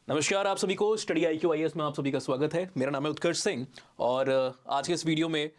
नमस्कार आप सभी को स्टडी IQ IAS में आप सभी का स्वागत है। मेरा नाम है उत्कर्ष सिंह और आज के इस वीडियो में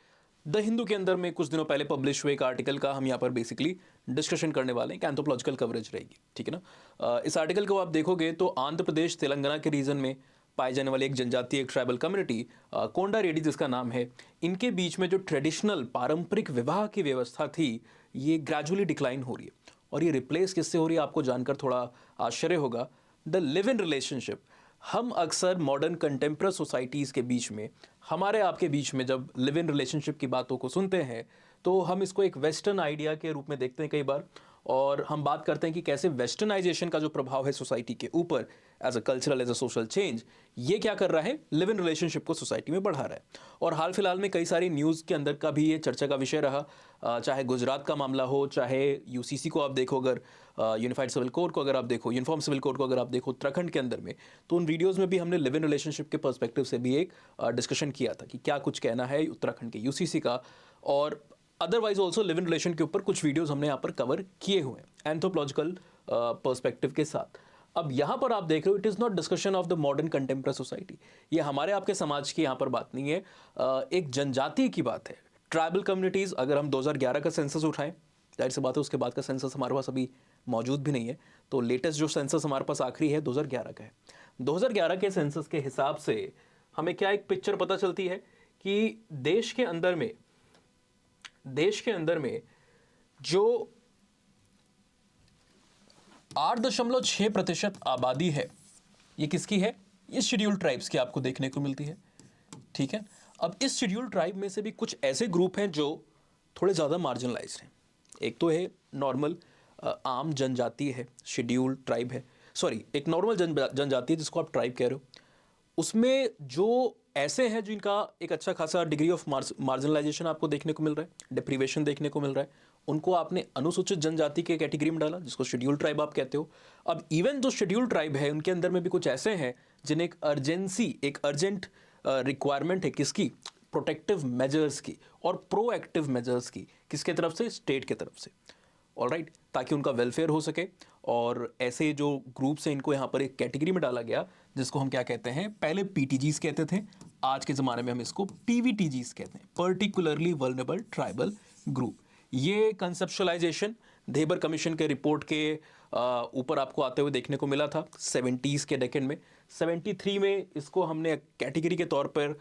द हिंदू के अंदर में कुछ दिनों पहले पब्लिश हुए एक आर्टिकल का हम यहाँ पर बेसिकली डिस्कशन करने वाले हैं कि एंथ्रोपोलॉजिकल कवरेज रहेगी, ठीक है ना। इस आर्टिकल को आप देखोगे तो आंध्र प्रदेश तेलंगाना के रीजन में पाए जाने वाले एक जनजातीय एक ट्राइबल कम्युनिटी कोंडा रेड्डी जिसका नाम है, इनके बीच में जो ट्रेडिशनल पारंपरिक विवाह की व्यवस्था थी ये ग्रेजुअली डिक्लाइन हो रही है। और ये रिप्लेस किससे हो रही है आपको जानकर थोड़ा आश्चर्य होगा, द लिव इन रिलेशनशिप। हम अक्सर मॉडर्न कंटेम्प्रेरी सोसाइटीज़ के बीच में, हमारे आपके बीच में जब लिव इन रिलेशनशिप की बातों को सुनते हैं तो हम इसको एक वेस्टर्न आइडिया के रूप में देखते हैं कई बार, और हम बात करते हैं कि कैसे वेस्टर्नाइजेशन का जो प्रभाव है सोसाइटी के ऊपर as a cultural as a social change, ये क्या कर रहा है, लिव इन रिलेशनशिप को सोसाइटी में बढ़ा रहा है। और हाल फिलहाल में कई सारी न्यूज़ के अंदर का भी ये चर्चा का विषय रहा, चाहे गुजरात का मामला हो, चाहे UCC को आप देखो, अगर यूनिफाइड सिविल कोड को अगर आप देखो, यूनिफॉर्म सिविल कोड को अगर आप देखो उत्तराखंड के अंदर में, तो उन वीडियोज़ में भी हमने लिव इन रिलेशनशिप के पर्सपेक्टिव से भी एक डिस्कशन किया था कि क्या कुछ कहना है उत्तराखंड के UCC का। और otherwise also live in relation के ऊपर कुछ वीडियोस हमने यहाँ पर कवर किए हुए हैं एंथ्रोपोलॉजिकल पर्सपेक्टिव के साथ। अब यहाँ पर आप देख रहे हो, it is not discussion of the modern contemporary society, ये हमारे आपके समाज की यहाँ पर बात नहीं है, एक जनजाति की बात है। ट्राइबल कम्युनिटीज़, अगर हम 2011 का सेंसस उठाएं, जाहिर सी बात है उसके बाद का सेंसस हमारे पास अभी मौजूद भी नहीं है, तो लेटेस्ट जो सेंसस हमारे पास आखिरी है 2011 का है। 2011 के सेंसस के हिसाब से हमें क्या एक पिक्चर पता चलती है कि देश के अंदर में जो 8.6% आबादी है, ये किसकी है, ये शेड्यूल्ड ट्राइब्स की आपको देखने को मिलती है, ठीक है। अब इस शेड्यूल्ड ट्राइब में से भी कुछ ऐसे ग्रुप हैं जो थोड़े ज़्यादा मार्जिनलाइज्ड हैं। एक तो है नॉर्मल आम जनजाति है, शेड्यूल्ड ट्राइब है, सॉरी एक नॉर्मल जनजाति है जिसको आप ट्राइब कह रहे हो। उसमें जो ऐसे हैं जिनका एक अच्छा खासा डिग्री ऑफ मार्जिनलाइजेशन आपको देखने को मिल रहा है, डिप्रीवेशन देखने को मिल रहा है, उनको आपने अनुसूचित जनजाति के कैटेगरी में डाला जिसको शेड्यूल्ड ट्राइब आप कहते हो। अब इवन जो शेड्यूल्ड ट्राइब है उनके अंदर में भी कुछ ऐसे हैं जिन्हें एक अर्जेंट रिक्वायरमेंट है किसकी, प्रोटेक्टिव मेजर्स की और प्रोएक्टिव मेजर्स की, किसके तरफ से, स्टेट के तरफ से, ऑलराइट, ताकि उनका वेलफेयर हो सके। और ऐसे जो ग्रुप्स हैं इनको यहाँ पर एक कैटेगरी में डाला गया जिसको हम क्या कहते हैं, पहले PTGs कहते थे, आज के ज़माने में हम इसको PVTGs कहते हैं, पर्टिकुलरली वल्नरेबल ट्राइबल ग्रुप। ये कंसेप्शुअलाइजेशन देबर कमीशन के रिपोर्ट के ऊपर आपको आते हुए देखने को मिला था 70s के डेकेड में। 73 में इसको हमने कैटेगरी के तौर पर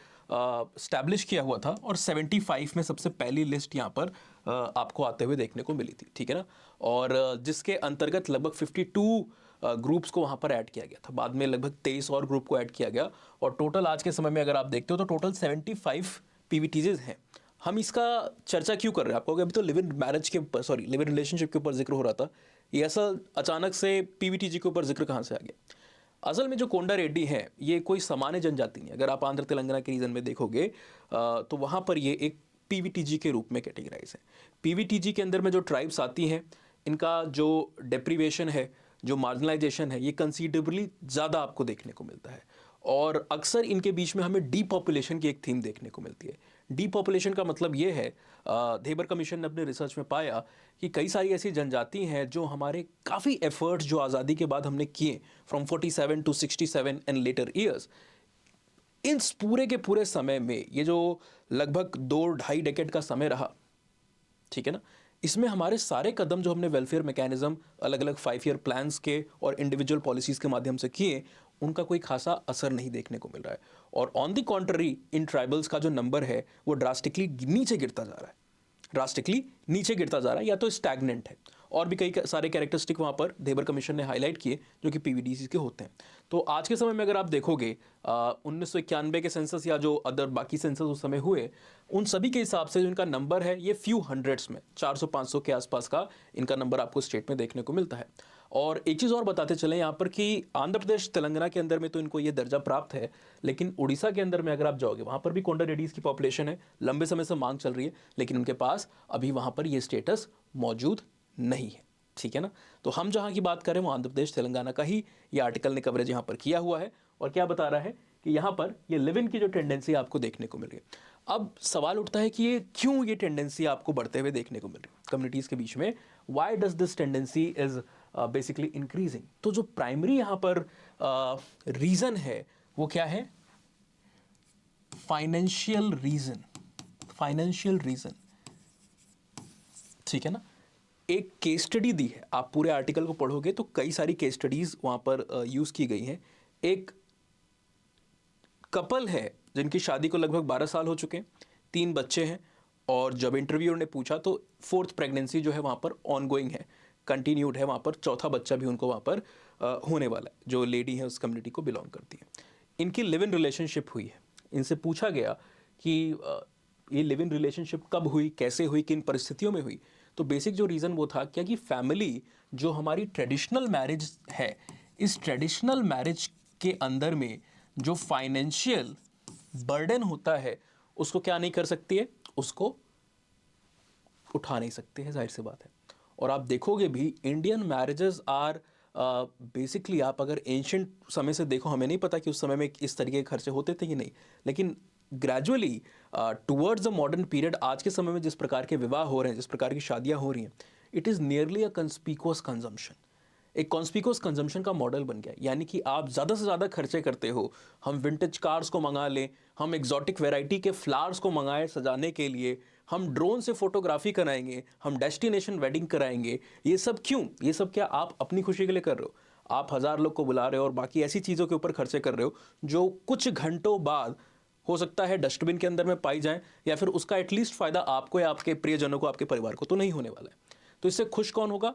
स्टैब्लिश किया हुआ था और 75 में सबसे पहली लिस्ट यहाँ पर आपको आते हुए देखने को मिली थी, ठीक है ना। और जिसके अंतर्गत लगभग 52 ग्रुप्स को वहाँ पर ऐड किया गया था, बाद में लगभग 23 और ग्रुप को ऐड किया गया, और टोटल आज के समय में अगर आप देखते हो तो टोटल 75 PVTGs हैं। हम इसका चर्चा क्यों कर रहे हैं, आपको अभी तो लिव इन मैरिज के ऊपर, सॉरी लिव इन रिलेशनशिप के ऊपर जिक्र हो रहा था, ये ऐसा अचानक से PVTG के ऊपर जिक्र कहाँ से आ गया। असल में जो कोंडा रेड्डी है ये कोई सामान्य जनजाति नहीं है। अगर आप आंध्र तेलंगाना के रीजन में देखोगे तो वहाँ पर ये एक PVTG के रूप में कैटेगराइज है। PVTG के अंदर में जो ट्राइब्स आती हैं, इनका जो डेप्रीवेशन है, जो मार्जिनलाइजेशन है, ये कंसीडरेबली ज़्यादा आपको देखने को मिलता है। और अक्सर इनके बीच में हमें डीपॉपुलेशन की एक थीम देखने को मिलती है। डीपॉपुलेशन का मतलब ये है, देबर कमीशन ने अपने रिसर्च में पाया कि कई सारी ऐसी जनजाति हैं जो हमारे काफ़ी एफर्ट्स जो आज़ादी के बाद हमने किए from 47 to 67 and later years, इन पूरे के पूरे समय में ये जो लगभग 2-2.5 डेकेड का समय रहा, ठीक है ना, इसमें हमारे सारे कदम जो हमने वेलफेयर मैकेनिज्म अलग अलग 5 ईयर प्लान्स के और इंडिविजुअल पॉलिसीज़ के माध्यम से किए, उनका कोई खासा असर नहीं देखने को मिल रहा है। और on the contrary in tribals का जो नंबर है वो ड्रास्टिकली नीचे गिरता जा रहा है, या तो स्टैग्नेंट है। और भी कई सारे कैरेक्टरिस्टिक वहाँ पर देबर कमीशन ने हाईलाइट किए जो कि PVTGs के होते हैं। तो आज के समय में अगर आप देखोगे 1991 के सेंसस या जो अदर बाकी सेंसस उस समय हुए, उन सभी के हिसाब से जो इनका नंबर है ये फ्यू हंड्रेड्स में, 400-500 के आसपास का इनका नंबर आपको स्टेट में देखने को मिलता है। और एक चीज़ और बताते चलें यहाँ पर कि आंध्र प्रदेश तेलंगाना के अंदर में तो इनको ये दर्जा प्राप्त है, लेकिन उड़ीसा के अंदर में अगर आप जाओगे वहाँ पर भी कोंडा रेड्डीज की पॉपुलेशन है, लंबे समय से मांग चल रही है, लेकिन उनके पास अभी वहाँ पर ये स्टेटस मौजूद नहीं है, ठीक है ना। तो हम जहाँ की बात करें वो आंध्र प्रदेश तेलंगाना का ही ये आर्टिकल ने कवरेज यहाँ पर किया हुआ है। और क्या बता रहा है कि यहाँ पर ये लिव इन की जो टेंडेंसी आपको देखने को मिल रही है। अब सवाल उठता है कि ये क्यों ये टेंडेंसी आपको बढ़ते हुए देखने को मिल रही है कम्युनिटीज़ के बीच में, why does this tendency is basically increasing. तो जो प्राइमरी यहाँ पर रीज़न है वो क्या है? फाइनेंशियल रीज़न, फाइनेंशियल रीज़न, ठीक है ना। एक केस स्टडी दी है, आप पूरे आर्टिकल को पढ़ोगे तो कई सारी केस स्टडीज़ वहाँ पर यूज़ की गई हैं। एक कपल है जिनकी शादी को लगभग 12 साल हो चुके हैं, 3 बच्चे हैं, और जब इंटरव्यूअर ने पूछा तो 4th प्रेगनेंसी जो है वहाँ पर ऑनगोइंग है, कंटिन्यूड है, वहाँ पर 4था बच्चा भी उनको वहाँ पर होने वाला है, जो लेडी है उस कम्युनिटी को बिलोंग करती है। इनकी लिव इन रिलेशनशिप हुई है। इनसे पूछा गया कि ये लिव इन रिलेशनशिप कब हुई, कैसे हुई, किन परिस्थितियों में हुई। तो बेसिक जो रीज़न वो था क्या कि फैमिली जो हमारी ट्रेडिशनल मैरिज है, इस ट्रेडिशनल मैरिज के अंदर में जो फाइनेंशियल बर्डन होता है उसको क्या नहीं कर सकती है, उसको उठा नहीं सकते हैं, जाहिर सी बात है। और आप देखोगे भी इंडियन मैरिजेस आर बेसिकली, आप अगर एंशियंट समय से देखो, हमें नहीं पता कि उस समय में इस तरीके के खर्चे होते थे कि नहीं, लेकिन gradually towards the modern period आज के समय में जिस प्रकार के विवाह हो रहे हैं, जिस प्रकार की शादियां हो रही हैं, it is nearly a conspicuous consumption, एक कॉन्स्पिकुअस कंजम्पशन का मॉडल बन गया। यानी कि आप ज़्यादा से ज़्यादा खर्चे करते हो। हम विंटेज कार्स को मंगा लें, हम एग्जॉटिक वैरायटी के फ्लावर्स को मंगाएं सजाने के लिए, हम ड्रोन से फोटोग्राफी कराएंगे, हम डेस्टिनेशन वेडिंग कराएंगे। ये सब क्यों? ये सब क्या आप अपनी खुशी के लिए कर रहे हो? आप 1000 लोग को बुला रहे हो और बाकी ऐसी चीज़ों के ऊपर खर्चे कर रहे हो जो कुछ घंटों बाद हो सकता है डस्टबिन के अंदर में पाई जाए, या फिर उसका एटलीस्ट फ़ायदा आपको या आपके प्रियजनों को, आपके परिवार को तो नहीं होने वाला है। तो इससे खुश कौन होगा?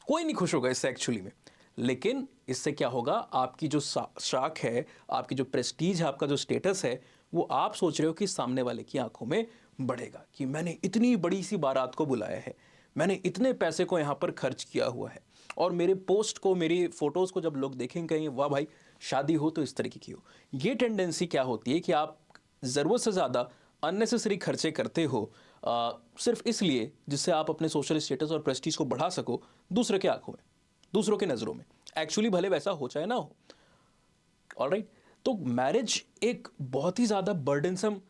कोई नहीं खुश होगा इससे एक्चुअली में। लेकिन इससे क्या होगा, आपकी जो शाख है, आपकी जो प्रेस्टीज है, आपका जो स्टेटस है, वो आप सोच रहे हो कि सामने वाले की आंखों में बढ़ेगा कि मैंने इतनी बड़ी सी बारात को बुलाया है, मैंने इतने पैसे को यहाँ पर खर्च किया हुआ है, और मेरे पोस्ट को, मेरी फोटोज़ को जब लोग देखेंगे कहेंगे वाह भाई शादी हो तो इस तरीके की हो। ये टेंडेंसी क्या होती है कि आप ज़रूरत से ज़्यादा अननेसेसरी खर्चे करते हो, सिर्फ इसलिए जिससे आप अपने सोशल स्टेटस और प्रेस्टीज को बढ़ा सको दूसरे के आंखों में, दूसरों के नज़रों में। एक्चुअली भले वैसा हो चाहे ना हो। ऑलराइट, तो मैरिज एक बहुत ही ज़्यादा बर्डनसम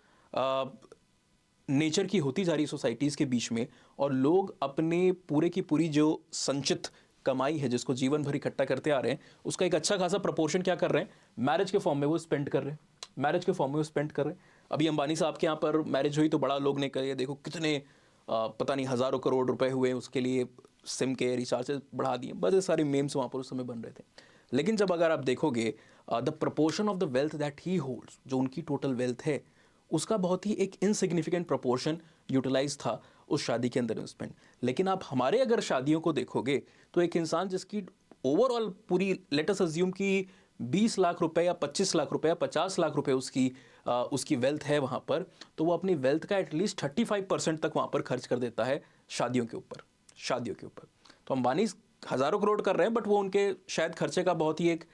नेचर की होती जा रही है सोसाइटीज़ के बीच में, और लोग अपने पूरे की पूरी जो संचित कमाई है, जिसको जीवन भर इकट्ठा करते आ रहे हैं, उसका एक अच्छा खासा प्रपोर्शन क्या कर रहे हैं, मैरिज के फॉर्म में वो स्पेंड कर रहे हैं, मैरिज के फॉर्म में वो स्पेंड कर रहे हैं। अभी अंबानी साहब के यहाँ पर मैरिज हुई तो बड़ा लोग ने कहा देखो कितने पता नहीं हज़ारों करोड़ रुपए हुए, उसके लिए सिम के रिचार्जेस बढ़ा दिए, बस ये सारे मेम्स वहाँ पर उस समय बन रहे थे। लेकिन जब अगर आप देखोगे the proportion of the wealth that he holds, जो उनकी टोटल वेल्थ है, उसका बहुत ही एक इनसिग्निफिकेंट प्रपोर्शन यूटिलाइज था उस शादी के अंदर स्पेंड। लेकिन आप हमारे अगर शादियों को देखोगे तो एक इंसान जिसकी ओवरऑल पूरी, लेट अस अज्यूम कि 20 लाख रुपए या 25 लाख रुपए या 50 लाख रुपए उसकी वेल्थ है वहाँ पर, तो वो अपनी वेल्थ का एटलीस्ट 35% तक वहाँ पर खर्च कर देता है शादियों के ऊपर, शादियों के ऊपर। तो अंबानी हज़ारों करोड़ कर रहे हैं, बट वो उनके शायद खर्चे का बहुत ही एक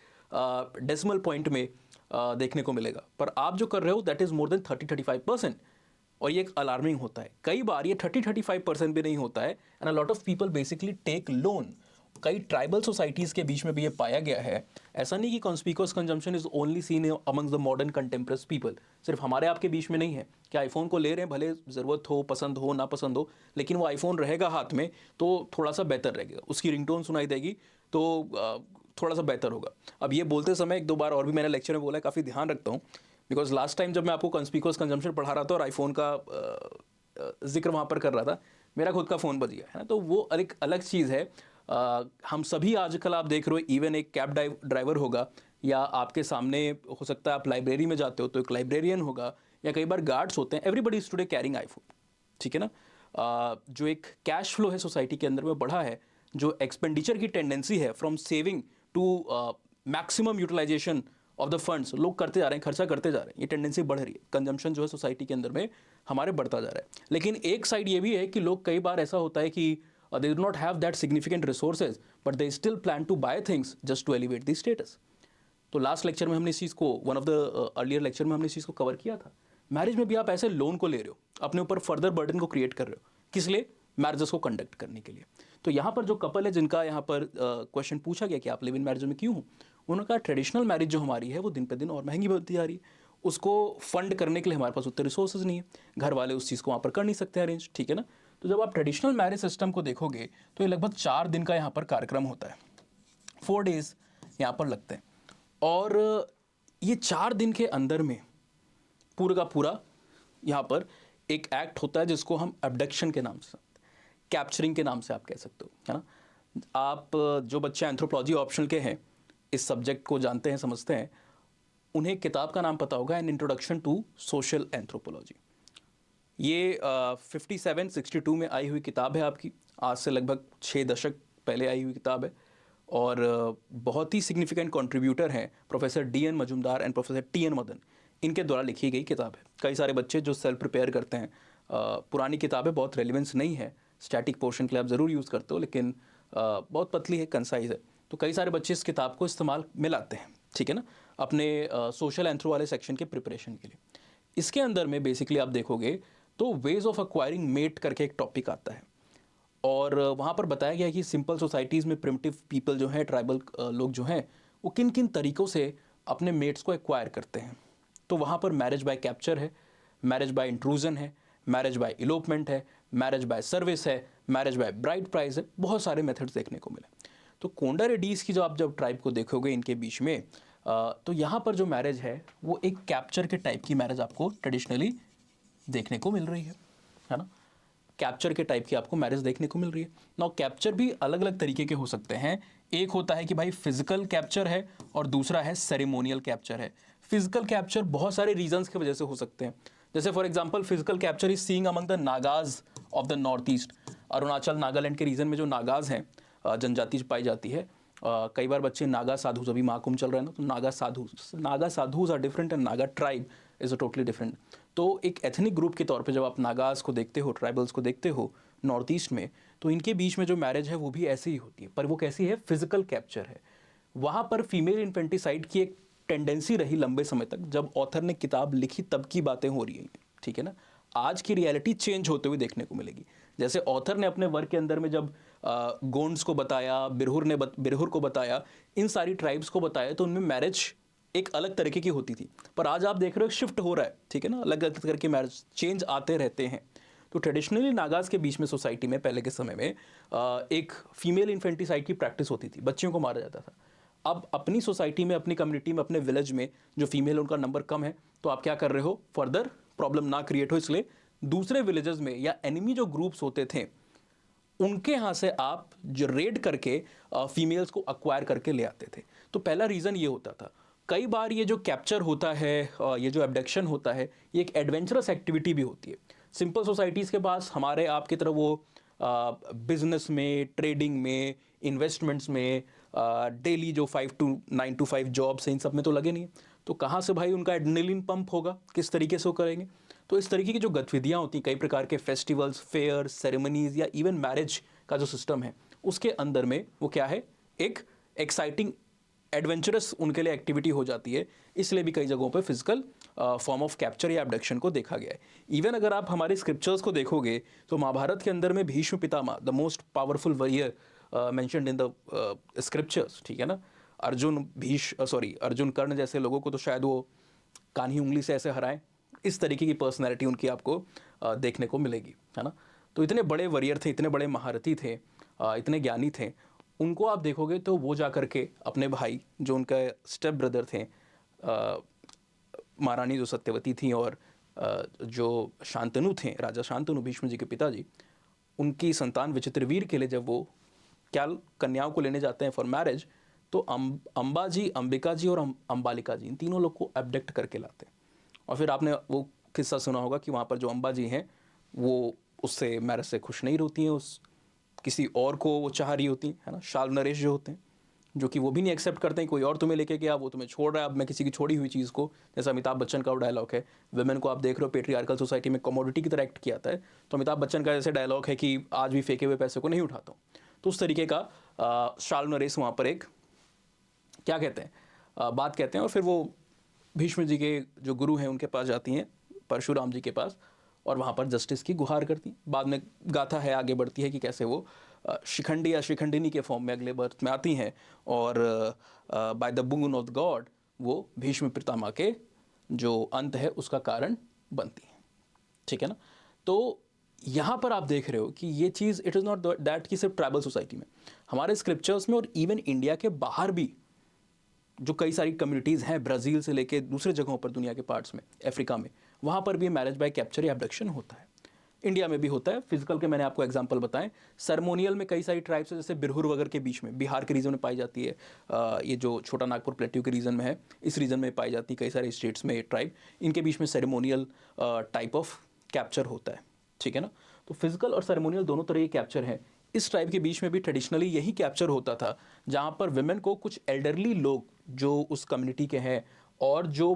डेसिमल पॉइंट में देखने को मिलेगा। पर आप जो कर रहे हो दैट इज़ मोर देन 30-35%, और ये एक अलार्मिंग होता है। कई बार ये 30-35% भी नहीं होता है, and a lot of people basically take loan. कई ट्राइबल सोसाइटीज़ के बीच में भी ये पाया गया है। ऐसा नहीं कि conspicuous consumption is only seen amongst the modern contemporary people, सिर्फ हमारे आपके बीच में नहीं है कि आईफोन को ले रहे हैं, भले ज़रूरत हो, पसंद हो ना पसंद हो, लेकिन वो आईफोन रहेगा हाथ में तो थोड़ा सा बेहतर रहेगा, उसकी रिंगटोन सुनाई देगी तो थोड़ा सा बेहतर होगा। अब ये बोलते समय एक दो बार और भी मैंने लेक्चर में बोला है, काफ़ी ध्यान रखता हूँ, बिकॉज लास्ट टाइम जब मैं आपको कॉन्स्पिकुअस कंजम्पशन पढ़ा रहा था और आईफोन का जिक्र वहाँ पर कर रहा था, मेरा खुद का फ़ोन बज गया है ना, तो वो एक अलग चीज़ है। हम सभी आजकल आप देख रहे हो, इवन एक कैब ड्राइवर होगा, या आपके सामने हो सकता है आप लाइब्रेरी में जाते हो तो एक लाइब्रेरियन होगा, या कई बार गार्ड्स होते हैं। Everybody is today carrying iPhone, ठीक है ना। जो एक कैश फ्लो है सोसाइटी के अंदर में बढ़ा है, जो एक्सपेंडिचर की टेंडेंसी है from saving to maximum utilization of the funds, लोग करते जा रहे हैं, खर्चा करते जा रहे हैं, ये टेंडेंसी बढ़ रही है। कंजम्पशन जो है सोसाइटी के अंदर में हमारे बढ़ता जा रहा है। लेकिन एक साइड ये भी है कि लोग, कई बार ऐसा होता है कि they do not have that significant resources, but they still plan to buy things just to elevate the status. तो लास्ट लेक्चर में हमने इस चीज़ को, one of the earlier lecture में हमने इस चीज़ को कवर किया था। मैरिज में भी आप ऐसे लोन को ले रहे हो, अपने ऊपर फर्दर बर्डन को क्रिएट कर रहे हो, किस लिए? मैरिजेस को कंडक्ट करने के लिए। तो यहाँ पर जो कपल है जिनका यहाँ पर क्वेश्चन पूछा गया कि आप लिव इन मैरिज में क्यों हो, उन्होंने कहा ट्रेडिशनल मैरिज जो हमारी है वो दिन पे दिन और महंगी बनती जा रही है, उसको फंड करने के लिए हमारे पास उतने रिसोर्सेज नहीं है, घर वाले उस चीज़ को वहाँ पर कर नहीं सकते अरेंज, ठीक है ना। तो जब आप ट्रेडिशनल मैरिज सिस्टम को देखोगे तो ये लगभग 4 दिन का यहाँ पर कार्यक्रम होता है। 4 डेज यहाँ पर लगते हैं। और ये 4 दिन के अंदर में पूरा का पूरा यहाँ पर एक एक्ट होता है जिसको हम अबडक्शन के नाम से, कैप्चरिंग के नाम से आप कह सकते हो, है ना। आप जो बच्चे एंथ्रोपोलॉजी ऑप्शनल के हैं, इस सब्जेक्ट को जानते हैं, समझते हैं, उन्हें किताब का नाम पता होगा, an introduction to social anthropology. ये 57-62 में आई हुई किताब है आपकी, आज से लगभग 6 दशक पहले आई हुई किताब है। और बहुत ही सिग्निफिकेंट कंट्रीब्यूटर हैं professor D N. Majumdar and professor T N. Madan, इनके द्वारा लिखी गई किताब है। कई सारे बच्चे जो सेल्फ प्रिपेयर करते हैं, पुरानी किताबें, बहुत रेलिवेंस नहीं है, स्टैटिक पोर्शन के लिए आप ज़रूर यूज़ करते हो, लेकिन बहुत पतली है, कंसाइज है, तो कई सारे बच्चे इस किताब को इस्तेमाल में लाते हैं, ठीक है ना, अपने सोशल एंथ्रो वाले सेक्शन के प्रिपरेशन के लिए। इसके अंदर में बेसिकली आप देखोगे तो वेज ऑफ एक्वायरिंग मेट करके एक टॉपिक आता है, और वहाँ पर बताया गया है कि सिंपल सोसाइटीज़ में प्रिमिटिव पीपल जो हैं, ट्राइबल लोग जो हैं, वो किन किन तरीक़ों से अपने मेट्स को एक्वायर करते हैं। तो वहाँ पर मैरिज बाय कैप्चर है, मैरिज बाय इंट्रूजन है, मैरिज बाय इलोपमेंट है, मैरिज बाय सर्विस है, मैरिज बाय ब्राइड प्राइस है, बहुत सारे मेथड्स देखने को मिले। तो कोंडा रेड्डीज़ की जो आप जब ट्राइब को देखोगे इनके बीच में, तो यहाँ पर जो मैरिज है वो एक कैप्चर के टाइप की मैरिज आपको ट्रेडिशनली देखने को मिल रही है ना। कैप्चर के टाइप की आपको मैरिज देखने को मिल रही है। नाउ कैप्चर भी अलग अलग तरीके के हो सकते हैं। एक होता है कि भाई फिजिकल कैप्चर है, और दूसरा है सेरेमोनियल कैप्चर है। फिजिकल कैप्चर बहुत सारे रीजंस की वजह से हो सकते हैं, जैसे for example physical capture is seeing among the Nagas of the north east. Arunachal Nagaland के रीजन में जो नागाज हैं, जनजाति पाई जाती है। कई बार बच्चे नागा साधुज, अभी महाकुंभ चल रहा है ना, तो Naga sadhus are different and Naga tribe is a totally different. तो एक एथनिक ग्रुप के तौर पे जब आप नागाज को देखते हो, ट्राइबल्स को देखते हो नॉर्थ ईस्ट में, तो इनके बीच में जो मैरिज है वो भी ऐसी ही होती है, पर वो कैसी है, फिजिकल कैप्चर है। वहाँ पर फीमेल इन्फेंटिसाइड की एक टेंडेंसी रही लंबे समय तक, जब ऑथर ने किताब लिखी तब की बातें हो रही हैं, ठीक है ना। आज की रियलिटी चेंज होते हुए देखने को मिलेगी। जैसे ऑथर ने अपने वर्क के अंदर में जब गोंड्स को बताया, बिरहुर को बताया, इन सारी ट्राइब्स को बताया, तो उनमें मैरिज एक अलग तरीके की होती थी। पर आज आप देख रहे हो शिफ्ट हो रहा है, ठीक है ना, अलग अलग करके मैरिज चेंज आते रहते हैं। तो ट्रेडिशनली नागाज के बीच में सोसाइटी में पहले के समय में एक फीमेल इन्फेंटिसाइड की प्रैक्टिस होती थी, बच्चियों को मारा जाता था। अब अपनी सोसाइटी में, अपनी कम्युनिटी में, अपने विलेज में जो फीमेल उनका नंबर कम है, तो आप क्या कर रहे हो, फर्दर प्रॉब्लम ना क्रिएट हो, इसलिए दूसरे विलेजेस में या एनिमी जो ग्रुप्स होते थे उनके यहाँ से आप जो रेड करके फीमेल्स को अक्वायर करके ले आते थे। तो पहला रीज़न ये होता था। कई बार ये जो कैप्चर होता है, ये जो एब्डक्शन होता है, ये एक एडवेंचरस एक्टिविटी भी होती है। सिंपल सोसाइटीज़ के पास हमारे आपकी तरह वो बिजनेस में, ट्रेडिंग में, इन्वेस्टमेंट्स में, डेली जो 9 to 5 जॉब्स हैं, इन सब में तो लगे नहीं। तो कहाँ से भाई उनका एड्रेनलिन पंप होगा, किस तरीके से वो करेंगे। तो इस तरीके की जो गतिविधियाँ होती हैं, कई प्रकार के फेस्टिवल्स, फेयर, सेरेमनीज या इवन मैरिज का जो सिस्टम है, उसके अंदर में वो क्या है, एक एक्साइटिंग एडवेंचरस उनके लिए एक्टिविटी हो जाती है। इसलिए भी कई जगहों पे फिजिकल फॉर्म ऑफ कैप्चर या एब्डक्शन को देखा गया है। इवन अगर आप हमारे स्क्रिप्चर्स को देखोगे तो महाभारत के अंदर में Bhishma Pitamah, the most powerful warrior mentioned in the scriptures, ठीक है ना। अर्जुन कर्ण जैसे लोगों को तो शायद वो कान्ही उंगली से ऐसे हराएं, इस तरीके की पर्सनैलिटी उनकी आपको देखने को मिलेगी, है ना। तो इतने बड़े वॉरियर थे, इतने बड़े महारथी थे, इतने ज्ञानी थे, उनको आप देखोगे तो वो जा करके अपने भाई जो उनका स्टेप ब्रदर थे, महारानी जो सत्यवती थी और जो शांतनु थे, राजा शांतनु, भीष्म जी के पिताजी, उनकी संतान विचित्रवीर के लिए जब वो क्या कन्याओं को लेने जाते हैं फॉर मैरिज, तो अंबा जी, अंबिका जी और अंबालिका जी, इन तीनों लोग को एब्डक्ट करके लाते हैं। और फिर आपने वो किस्सा सुना होगा कि वहाँ पर जो अंबा जी हैं वो उससे मैरिज से खुश नहीं होती हैं, उस किसी और को वो चाह रही होती है ना। शाल नरेश जो होते हैं, जो कि वो भी नहीं एक्सेप्ट करते हैं कोई और तुम्हें लेके गया, वो तुम्हें छोड़ रहा है, अब मैं किसी की छोड़ी हुई चीज़ को, जैसा अमिताभ बच्चन का वो डायलॉग है, वुमेन को आप देख रहे हो पेट्रियार्कल सोसाइटी में कमोडिटी की तरह एक्ट किया जाता है, तो अमिताभ बच्चन का जैसे डायलॉग है कि आज भी फेंके हुए पैसे को नहीं उठाता हूँ। तो उस तरीके का शाल नरेश वहाँ पर एक क्या कहते हैं, बात कहते हैं। और फिर वो भीष्म जी के जो गुरु हैं उनके पास जाती हैं, परशुराम जी के पास, और वहाँ पर जस्टिस की गुहार करती। बाद में गाथा है, आगे बढ़ती है कि कैसे वो शिखंडी या शिखंडिनी के फॉर्म में अगले बर्थ में आती हैं, और by the boon of the God वो भीष्म पितामह के जो अंत है उसका कारण बनती हैं, ठीक है ना। तो यहाँ पर आप देख रहे हो कि ये चीज़ इट इज़ नॉट दैट कि सिर्फ ट्राइबल सोसाइटी में, हमारे स्क्रिप्चर्स में और इवन इंडिया के बाहर भी जो कई सारी कम्युनिटीज़ हैं, ब्राज़ील से लेके दूसरे जगहों पर दुनिया के पार्ट्स में, अफ्रीका में, वहाँ पर भी मैरिज बाय कैप्चर या एब्डक्शन होता है। इंडिया में भी होता है। फिजिकल के मैंने आपको एग्जांपल बताएं। सेरेमोनियल में कई सारी ट्राइब्स है, जैसे बिरहुर वगैरह के बीच में, बिहार के रीजन में पाई जाती है। ये जो छोटा नागपुर प्लेट्यू के रीजन में है, इस रीजन में पाई जाती है कई सारे स्टेट्स में ये ट्राइब, इनके बीच में सेरेमोनियल टाइप ऑफ कैप्चर होता है, ठीक है ना। तो फिजिकल और सेरेमोनियल दोनों तरह के कैप्चर हैं। इस ट्राइब के बीच में भी ट्रेडिशनली यही कैप्चर होता था, जहाँ पर विमेन को कुछ एल्डरली लोग जो उस कम्युनिटी के हैं और जो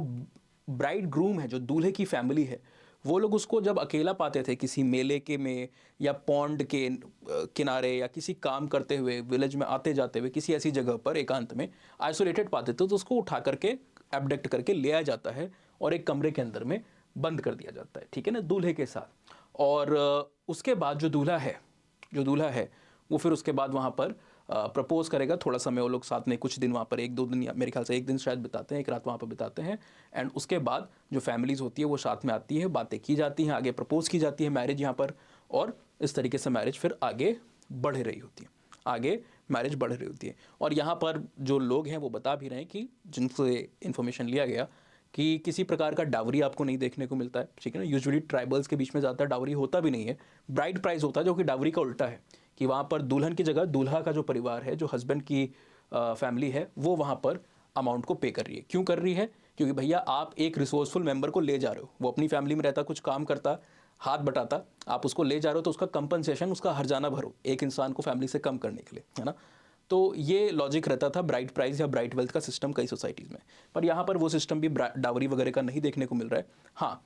ब्राइड ग्रूम है, जो दूल्हे की फैमिली है, वो लोग उसको जब अकेला पाते थे किसी मेले के में या पॉन्ड के किनारे या किसी काम करते हुए विलेज में आते जाते हुए किसी ऐसी जगह पर एकांत में आइसोलेटेड पाते थे, तो उसको उठा करके एब्डक्ट करके ले आया जाता है और एक कमरे के अंदर में बंद कर दिया जाता है, ठीक है ना, दूल्हे के साथ। और उसके बाद जो दूल्हा है वो फिर उसके बाद वहाँ पर प्रपोज करेगा। थोड़ा समय वो लोग साथ में कुछ दिन वहाँ पर, 1-2 दिन, या मेरे ख्याल से 1 दिन शायद बिताते हैं, 1 रात वहाँ पर बिताते हैं। एंड उसके बाद जो फैमिलीज़ होती है वो साथ में आती है, बातें की जाती हैं, आगे प्रपोज की जाती है मैरिज यहाँ पर, और इस तरीके से मैरिज फिर आगे बढ़ रही होती है। और यहाँ पर जो लोग हैं वो बता भी रहे हैं कि जिनसे इन्फॉर्मेशन लिया गया कि किसी प्रकार का डावरी आपको नहीं देखने को मिलता है, ठीक है ना। यूजुअली ट्राइबल्स के बीच में ज़्यादातर डावरी होता भी नहीं है, ब्राइड प्राइस होता है, जो कि डावरी का उल्टा है, कि वहाँ पर दुल्हन की जगह दूल्हा का जो परिवार है, जो हस्बैंड की फैमिली है, वो वहाँ पर अमाउंट को पे कर रही है। क्यों कर रही है? क्योंकि भैया आप एक रिसोर्सफुल मेंबर को ले जा रहे हो, वो अपनी फैमिली में रहता, कुछ काम करता, हाथ बटाता, आप उसको ले जा रहे हो, तो उसका कंपनसेशन, उसका हर्जाना भरो एक इंसान को फैमिली से कम करने के लिए, है ना। तो ये लॉजिक रहता था ब्राइड प्राइस या ब्राइड वेल्थ का सिस्टम कई सोसाइटीज़ में। पर यहाँ पर वो सिस्टम भी डावरी वगैरह का नहीं देखने को मिल रहा है। हाँ,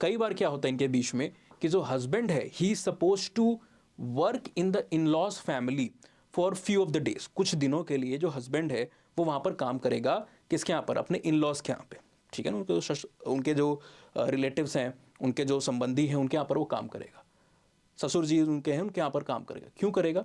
कई बार क्या होता है इनके बीच में कि जो हस्बैंड है, he is suppose to work in the in laws family for few of the days. कुछ दिनों के लिए जो हस्बैंड है वो वहाँ पर काम करेगा, किसके यहाँ पर? अपने इन लॉज के यहाँ पे, ठीक है ना। उनके जो रिलेटिव्स हैं, उनके जो संबंधी हैं, उनके यहाँ पर वो काम करेगा। ससुर जी उनके हैं, उनके यहाँ पर काम करेगा। क्यों करेगा?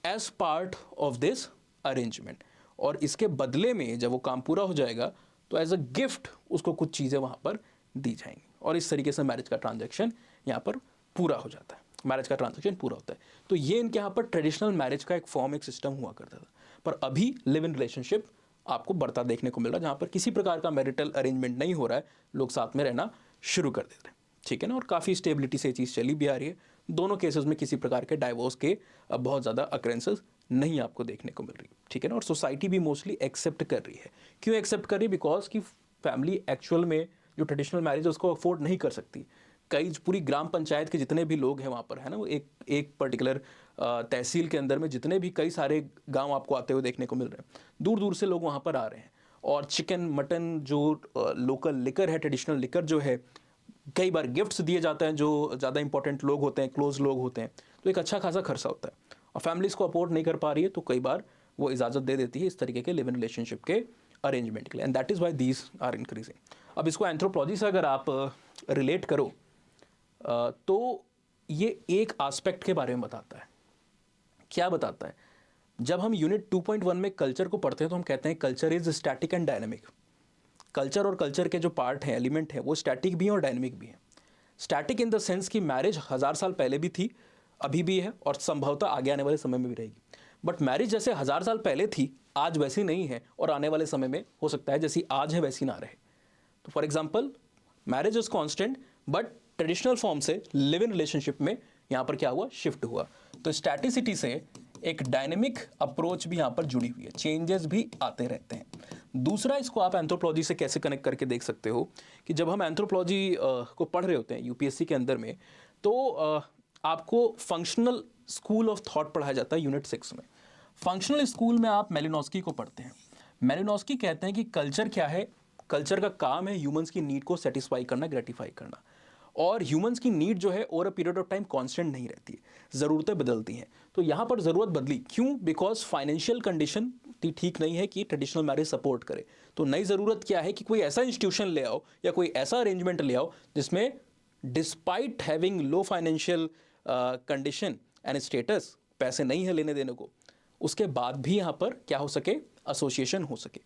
As part of this arrangement. और इसके बदले में जब वो काम पूरा हो जाएगा तो एज अ गिफ्ट उसको कुछ चीज़ें वहाँ पर दी जाएंगी, और इस तरीके से मैरिज का ट्रांजैक्शन यहाँ पर पूरा हो जाता है, मैरिज का ट्रांजैक्शन पूरा होता है। तो ये इनके यहाँ पर ट्रेडिशनल मैरिज का एक फॉर्म, एक सिस्टम हुआ करता था। पर अभी लिव इन रिलेशनशिप आपको बढ़ता देखने को मिल रहा है, जहाँ पर किसी प्रकार का मैरिटल अरेंजमेंट नहीं हो रहा है, लोग साथ में रहना शुरू कर देते हैं, ठीक है ना। और काफ़ी स्टेबिलिटी से ये चीज़ चली भी आ रही है। दोनों केसेस में किसी प्रकार के डाइवोर्स के बहुत ज़्यादा अक्रेंसेस नहीं आपको देखने को मिल रही, ठीक है ना। और सोसाइटी भी मोस्टली एक्सेप्ट कर रही है। क्यों एक्सेप्ट कर रही है? बिकॉज कि फैमिली एक्चुअल में जो ट्रेडिशनल मैरिज है उसको अफोर्ड नहीं कर सकती। कई पूरी ग्राम पंचायत के जितने भी लोग हैं वहाँ पर, है ना, वो एक पर्टिकुलर तहसील के अंदर में जितने भी कई सारे गांव आपको आते हुए देखने को मिल रहे हैं, दूर दूर से लोग वहाँ पर आ रहे हैं। और चिकन मटन जो लोकल लिकर है, ट्रेडिशनल लिकर जो है, कई बार गिफ्ट्स दिए जाते हैं जो ज़्यादा इंपॉर्टेंट लोग होते हैं, क्लोज लोग होते हैं, तो एक अच्छा खासा खर्चा होता है। और फैमिलीज़ को अफोर्ड नहीं कर पा रही है, तो कई बार वो इजाज़त दे देती है इस तरीके के लिव इन रिलेशनशिप के अरेंजमेंट के लिए। And that is why these are increasing. अब इसको एंथ्रोपोलॉजी से अगर आप रिलेट करो तो ये एक एस्पेक्ट के बारे में बताता है। क्या बताता है? जब हम यूनिट 2.1 में कल्चर को पढ़ते हैं तो हम कहते हैं culture is static and dynamic. Culture और कल्चर के जो पार्ट हैं, एलिमेंट हैं, वो स्टैटिक भी हैं और डायनेमिक भी हैं। स्टैटिक इन द सेंस कि मैरिज 1000 साल पहले भी थी, अभी भी है, और संभवतः आगे आने वाले समय में भी रहेगी। बट मैरिज जैसे 1000 साल पहले थी, आज वैसी नहीं है, और आने वाले समय में हो सकता है जैसी आज है वैसी ना रहे। तो for example, marriage is constant, but traditional form से लिव इन रिलेशनशिप में यहाँ पर क्या हुआ? शिफ्ट हुआ। तो स्टैटिसिटी से एक डायनेमिक अप्रोच भी यहाँ पर जुड़ी हुई है, चेंजेस भी आते रहते हैं। दूसरा, इसको आप एंथ्रोपोलॉजी से कैसे कनेक्ट करके देख सकते हो कि जब हम एंथ्रोपोलॉजी को पढ़ रहे होते हैं यूपीएससी के अंदर में, तो आपको फंक्शनल स्कूल ऑफ थॉट पढ़ाया जाता है यूनिट 6 में। फंक्शनल स्कूल में आप मेलिनोस्की को पढ़ते हैं। मेलिनोस्की कहते हैं कि कल्चर क्या है? कल्चर का काम है ह्यूमंस की नीड को सेटिस्फाई करना, ग्रेटिफाई करना। और ह्यूमंस की नीड जो है over a period of time constant नहीं रहती है, ज़रूरतें बदलती हैं। तो यहाँ पर ज़रूरत बदली क्यों? बिकॉज फाइनेंशियल कंडीशन ठीक नहीं है कि ट्रेडिशनल मैरिज सपोर्ट करे। तो नई ज़रूरत क्या है कि कोई ऐसा इंस्टीट्यूशन ले आओ या कोई ऐसा अरेंजमेंट ले आओ जिसमें despite having low financial condition and status, पैसे नहीं है लेने देने को, उसके बाद भी यहाँ पर क्या हो सके? एसोसिएशन हो सके,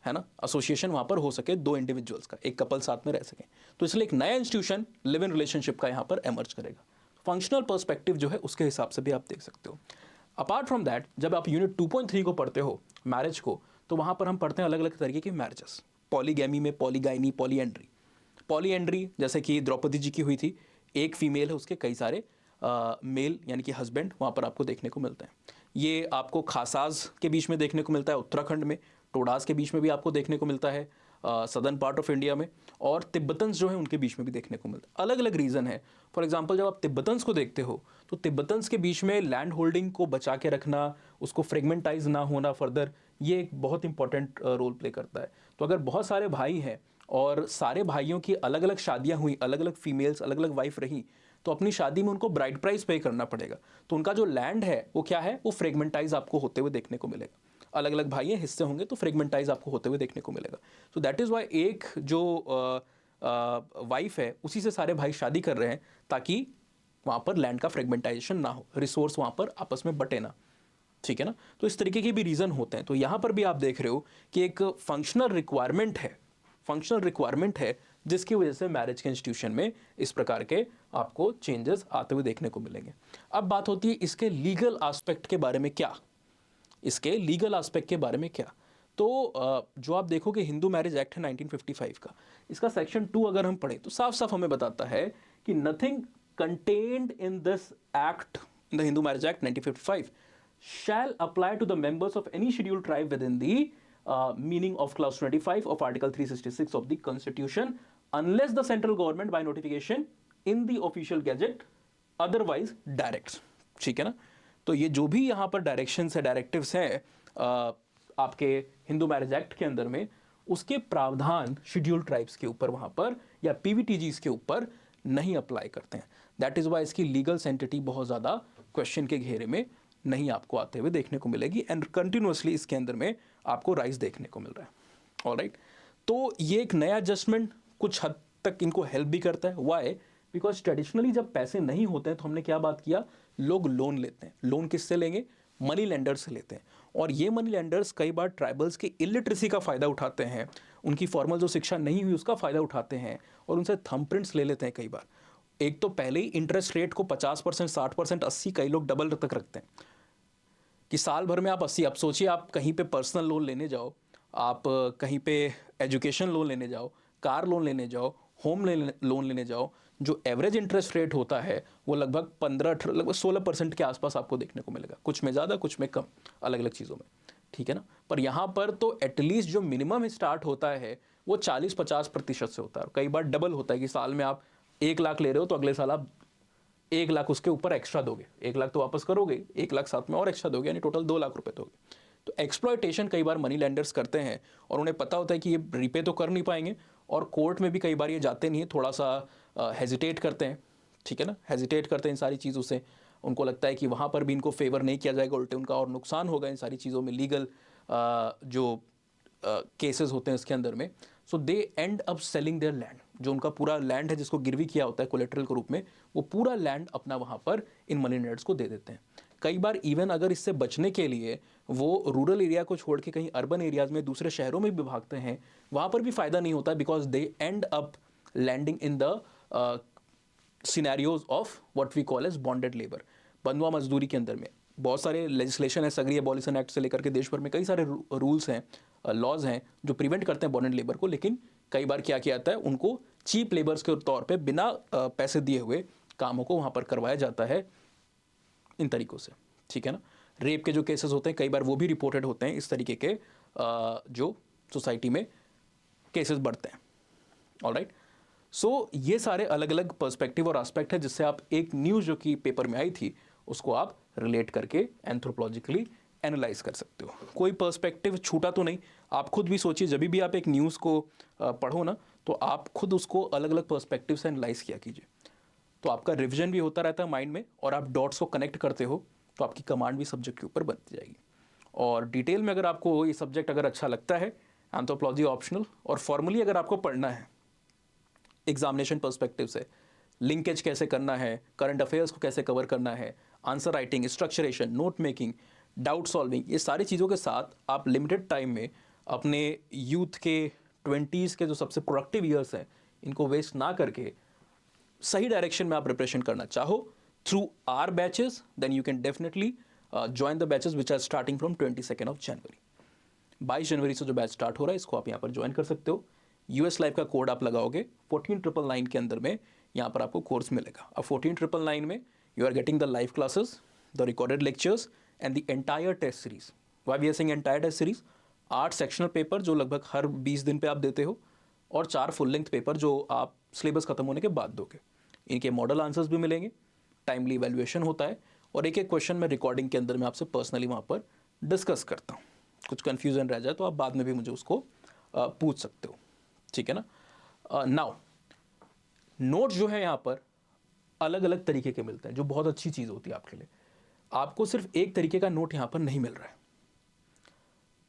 है ना। एसोसिएशन वहाँ पर हो सके, 2 इंडिविजुअल्स का, एक कपल साथ में रह सके। तो इसलिए एक नया इंस्टीट्यूशन लिव इन रिलेशनशिप का यहाँ पर एमर्ज करेगा। फंक्शनल पर्सपेक्टिव जो है उसके हिसाब से भी आप देख सकते हो। अपार्ट फ्रॉम दैट, जब आप यूनिट 2.3 को पढ़ते हो मैरिज को, तो वहाँ पर हम पढ़ते हैं अलग अलग तरीके के मैरिजेस। पॉलीगैमी में पॉलीगाइनी, पॉलीएंड्री। पॉलीएंड्री जैसे कि द्रौपदी जी की हुई थी, एक फीमेल है, उसके कई सारे मेल यानी कि हस्बैंड वहाँ पर आपको देखने को मिलते हैं। ये आपको खासाज के बीच में देखने को मिलता है उत्तराखंड में, टोडास के बीच में भी आपको देखने को मिलता है सदर्न पार्ट ऑफ इंडिया में, और तिब्बतन्स जो है उनके बीच में भी देखने को मिलता है। अलग अलग रीज़न है। फॉर एग्जांपल, जब आप तिब्बतन्स को देखते हो तो तिब्बतन्स के बीच में लैंड होल्डिंग को बचा के रखना, उसको फ्रेगमेंटाइज ना होना फर्दर, ये एक बहुत इंपॉर्टेंट रोल प्ले करता है। तो अगर बहुत सारे भाई हैं और सारे भाइयों की अलग अलग शादियाँ हुई, अलग अलग फीमेल्स, अलग अलग वाइफ रही, तो अपनी शादी में उनको ब्राइड प्राइस पे करना पड़ेगा। तो उनका जो लैंड है वो क्या है, वो फ्रेगमेंटाइज आपको होते हुए देखने को मिलेगा। अलग अलग भाई हैं, हिस्से होंगे, तो फ्रेगमेंटाइज आपको होते हुए देखने को मिलेगा। सो दैट इज़ वाई एक जो वाइफ है उसी से सारे भाई शादी कर रहे हैं, ताकि वहाँ पर लैंड का फ्रेगमेंटाइजेशन ना हो, रिसोर्स वहाँ पर आपस में बटे ना। ठीक है ना। तो इस तरीके के भी रीज़न होते हैं। तो यहाँ पर भी आप देख रहे हो कि एक फंक्शनल रिक्वायरमेंट है जिसकी वजह से मैरिज के इंस्टीट्यूशन में इस प्रकार के आपको चेंजेस आते हुए देखने को मिलेंगे। अब बात होती है इसके लीगल एस्पेक्ट के बारे में क्या, तो जो आप देखोगे हिंदू मैरिज एक्ट है 1955 का, इसका सेक्शन 2 अगर हम पढ़ें तो साफ साफ हमें बताता है कि nothing contained in this act, in the Hindu marriage act 1955 shall apply to the members of any scheduled tribe within the meaning of clause 25 of article 366 of the constitution unless the central government by notification in the official gazette otherwise directs। ठीक है ना। तो ये जो भी यहाँ पर directions है, डायरेक्टिव्स हैं आपके हिंदू मैरिज एक्ट के अंदर में, उसके प्रावधान शेड्यूल्ड ट्राइब्स के ऊपर वहाँ पर या पीवीटीजीज के ऊपर नहीं अप्लाई करते हैं। दैट इज़ वाई इसकी लीगल सेंटिटी बहुत ज़्यादा क्वेश्चन के घेरे में नहीं आपको आते हुए देखने को मिलेगी, एंड कंटिन्यूसली इसके अंदर में आपको राइज देखने को मिल रहा है। ऑलराइट, तो ये एक नया एडजस्टमेंट कुछ हद तक इनको हेल्प भी करता है। वाई? बिकॉज ट्रेडिशनली जब पैसे नहीं होते हैं तो हमने क्या बात किया, लोग लोन लेते हैं। लोन किससे लेंगे? मनी लेंडर्स से लेते हैं। और ये मनी लेंडर्स कई बार ट्राइबल्स की इलिटरेसी का फ़ायदा उठाते हैं, उनकी फॉर्मल जो शिक्षा नहीं हुई उसका फ़ायदा उठाते हैं और उनसे थंबप्रिंट्स ले लेते हैं। कई बार एक तो पहले ही इंटरेस्ट रेट को 50%, 60%, 80, कई लोग डबल तक रखते हैं कि साल भर में आप 80। अब सोचिए आप कहीं पे पर्सनल लोन लेने जाओ, आप कहीं पे एजुकेशन लोन लेने जाओ, कार लोन लेने जाओ, होम लोन लेने जाओ, जो एवरेज इंटरेस्ट रेट होता है वो लगभग 16% के आसपास आपको देखने को मिलेगा, कुछ में ज़्यादा कुछ में कम, अलग अलग चीज़ों में। ठीक है ना। पर यहाँ पर तो एटलीस्ट जो मिनिमम स्टार्ट होता है वो 40-50% से होता है। कई बार डबल होता है कि साल में आप 1 लाख ले रहे हो तो अगले साल आप 1 लाख उसके ऊपर एक्स्ट्रा दोगे, 1 लाख तो वापस करोगे, 1 लाख साथ में और एक्स्ट्रा दोगे, यानी टोटल 2 लाख रुपए दोगे। तो एक्सप्लॉयटेशन कई बार मनी लेंडर्स करते हैं और उन्हें पता होता है कि ये रिपे तो कर नहीं पाएंगे, और कोर्ट में भी कई बार ये जाते नहीं है, थोड़ा सा हेजिटेट करते हैं। ठीक है ना, हेजिटेट करते हैं इन सारी चीज़ों से। उनको लगता है कि वहाँ पर भी इनको फेवर नहीं किया जाएगा, उल्टे उनका और नुकसान होगा इन सारी चीज़ों में, लीगल जो केसेस होते हैं इसके अंदर में। So they end up selling their land, जो उनका पूरा लैंड है जिसको गिरवी किया होता है कोलेट्रल के रूप में, वो पूरा लैंड अपना वहाँ पर इन मनी लेंडर्स को दे देते हैं। कई बार इवन अगर इससे बचने के लिए वो रूरल एरिया को छोड़ के कहीं अर्बन एरियाज़ में दूसरे शहरों में भी भागते हैं, वहाँ पर भी फ़ायदा नहीं होता, because they end up landing in the scenarios of what we call as bonded labour, बंधुआ मजदूरी के अंदर में। बहुत सारे लेजिस्लेशन है, सगरी एबॉलिशन एक्ट से लेकर के देश भर में कई सारे रूल्स हैं, लॉज हैं जो प्रिवेंट करते हैं बॉन्डेड लेबर को, लेकिन कई बार क्या किया जाता है, उनको चीप लेबर्स के तौर पे बिना पैसे दिए हुए कामों को वहाँ पर करवाया जाता है इन तरीक़ों से। ठीक है ना। रेप के जो केसेस होते हैं कई बार वो भी रिपोर्टेड होते हैं, इस तरीके के जो सोसाइटी में केसेस बढ़ते हैं। ऑलराइट, सो ये सारे अलग अलग पर्सपेक्टिव और एस्पेक्ट है जिससे आप एक न्यूज़ जो कि पेपर में आई थी उसको आप रिलेट करके एंथ्रोपोलॉजिकली एनालाइज कर सकते हो। कोई पर्सपेक्टिव छूटा तो नहीं। आप खुद भी सोचिए, जब भी आप एक न्यूज़ को पढ़ो ना, तो आप खुद उसको अलग अलग पर्सपेक्टिव से एनालाइज किया कीजिए, तो आपका रिविजन भी होता रहता है माइंड में, और आप डॉट्स को कनेक्ट करते हो तो आपकी कमांड भी सब्जेक्ट के ऊपर बनती जाएगी। और डिटेल में अगर आपको ये सब्जेक्ट अगर अच्छा लगता है, एंथ्रोपोलॉजी ऑप्शनल, और फॉर्मली अगर आपको पढ़ना है एग्जामिनेशन पर्सपेक्टिव से, लिंकेज कैसे करना है, करंट अफेयर्स को कैसे कवर करना है, answer writing, structuration, note making, doubt solving, ये सारी चीज़ों के साथ आप लिमिटेड टाइम में अपने यूथ के 20s के जो सबसे प्रोडक्टिव ईयर्स हैं इनको वेस्ट ना करके सही डायरेक्शन में आप प्रिपरेशन करना चाहो through our batches, then you can definitely join the batches which are starting from 22nd of January. 22 जनवरी से जो बैच स्टार्ट हो रहा है इसको आप यहाँ पर ज्वाइन कर सकते हो। यूएस लाइव का कोड आप लगाओगे 14999 के अंदर में, यहाँ पर आपको कोर्स मिलेगा। अब 14999 में you are getting the live classes, the recorded lectures and the entire test series. Why we are saying entire test series? 8 sectional paper जो लगभग हर 20 दिन पे आप देते हो, और 4 फुल लेंथ पेपर जो आप सिलेबस खत्म होने के बाद दोगे। इनके मॉडल आंसर्स भी मिलेंगे, टाइमली इवैल्यूएशन होता है, और एक एक क्वेश्चन मैं रिकॉर्डिंग के अंदर मैं आपसे पर्सनली वहाँ पर डिस्कस करता हूँ। कुछ कन्फ्यूज़न रह जाए तो आप बाद में भी मुझे उसको पूछ सकते हो, ठीक है ना। नाउ नोट जो है यहाँ पर अलग अलग तरीके के मिलते हैं, जो बहुत अच्छी चीज़ होती है आपके लिए। आपको सिर्फ एक तरीके का नोट यहाँ पर नहीं मिल रहा है,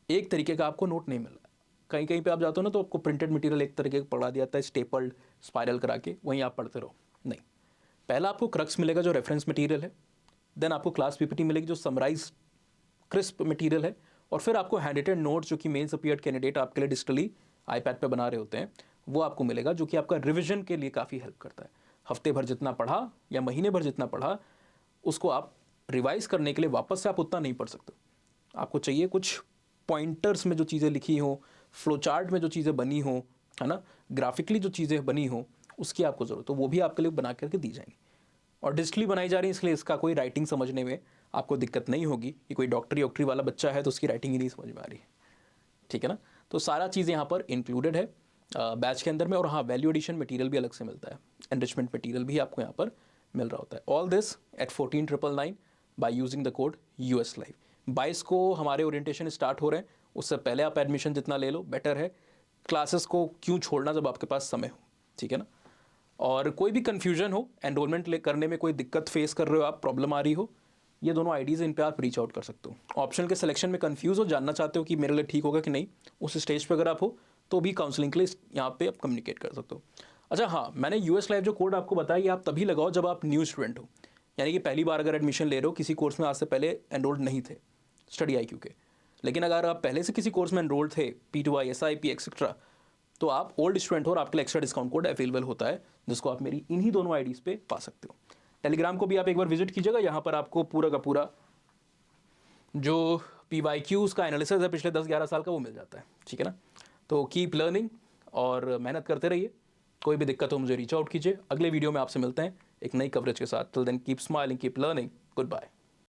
एक तरीके का आपको नोट नहीं मिल रहा है। कहीं कहीं पे आप जाते हो ना तो आपको प्रिंटेड मटेरियल एक तरीके का पढ़ा दिया जाता है, स्टेपल्ड स्पाइरल करा के, वहीं आप पढ़ते रहो। नहीं, पहला आपको क्रक्स मिलेगा जो रेफरेंस मटेरियल है, देन आपको क्लास पीपीटी मिलेगी जो समराइज क्रिस्प मटेरियल है, और फिर आपको हैंड रिटेन नोट जो कि मेंस अपीयर्ड कैंडिडेट आपके लिए डिजिटली आईपैड पे बना रहे होते हैं, वो आपको मिलेगा, जो कि आपका रिविजन के लिए काफ़ी हेल्प करता है। हफ्ते भर जितना पढ़ा या महीने भर जितना पढ़ा, उसको आप रिवाइज करने के लिए वापस से आप उतना नहीं पढ़ सकते। आपको चाहिए कुछ पॉइंटर्स में जो चीज़ें लिखी हों, फ्लो चार्ट में जो चीज़ें बनी हों, है ना, ग्राफिकली जो चीज़ें बनी हों, उसकी आपको ज़रूरत हो, वो भी आपके लिए बना करके दी जाएंगी। और डिजिटली बनाई जा रही है, इसलिए इसका कोई राइटिंग समझने में आपको दिक्कत नहीं होगी कि कोई डॉक्टरी वॉक्टरी वाला बच्चा है तो उसकी राइटिंग ही नहीं समझ में आ रही है, ठीक है ना। तो सारा चीज़ यहाँ पर इंक्लूडेड है बैच के अंदर में। और हाँ, वैल्यू एडिशन मटेरियल भी अलग से मिलता है, एनरिचमेंट मटेरियल भी आपको यहाँ पर मिल रहा होता है। All this eight 14999 by using the code US Live। 22 को हमारे ओरिएंटेशन स्टार्ट हो रहे हैं, उससे पहले आप एडमिशन जितना ले लो बेटर है। क्लासेस को क्यों छोड़ना जब आपके पास समय हो, ठीक है ना। और कोई भी कन्फ्यूजन हो, एनरोलमेंट करने में कोई दिक्कत फेस कर रहे हो आप, प्रॉब्लम आ रही हो, ये दोनों आईडीज़ इन पे आप रीच आउट कर सकते हो। ऑप्शन के सिलेक्शन में कंफ्यूज हो, जानना चाहते हो कि मेरे लिए ठीक होगा कि नहीं, उस स्टेज पे अगर आप हो तो भी काउंसलिंग के लिए यहाँ पे आप कम्युनिकेट कर सकते हो। अच्छा हाँ, मैंने US Live जो कोड आपको बताया, ये आप तभी लगाओ जब आप न्यू स्टूडेंट हो, यानी कि पहली बार अगर एडमिशन ले रहे हो, किसी कोर्स में आज से पहले एनरोल्ड नहीं थे स्टडी IQ के, लेकिन अगर आप पहले से किसी कोर्स में एनरोल्ड थे, P2I SIP एक्सेट्रा, तो आप ओल्ड स्टूडेंट हो और आपके लिए एक्स्ट्रा डिस्काउंट कोड अवेलेबल होता है, जिसको आप मेरी इन्हीं दोनों आईडीज़ पे पा सकते हो। टेलीग्राम को भी आप एक बार विजिट कीजिएगा, यहाँ पर आपको पूरा का पूरा जो PYQs का एनालिसिस है पिछले 10-11 साल का, वो मिल जाता है, ठीक है ना। तो कीप लर्निंग और मेहनत करते रहिए। कोई भी दिक्कत हो मुझे रीच आउट कीजिए। अगले वीडियो में आपसे मिलते हैं एक नई कवरेज के साथ। Till then keep smiling, keep learning, good bye.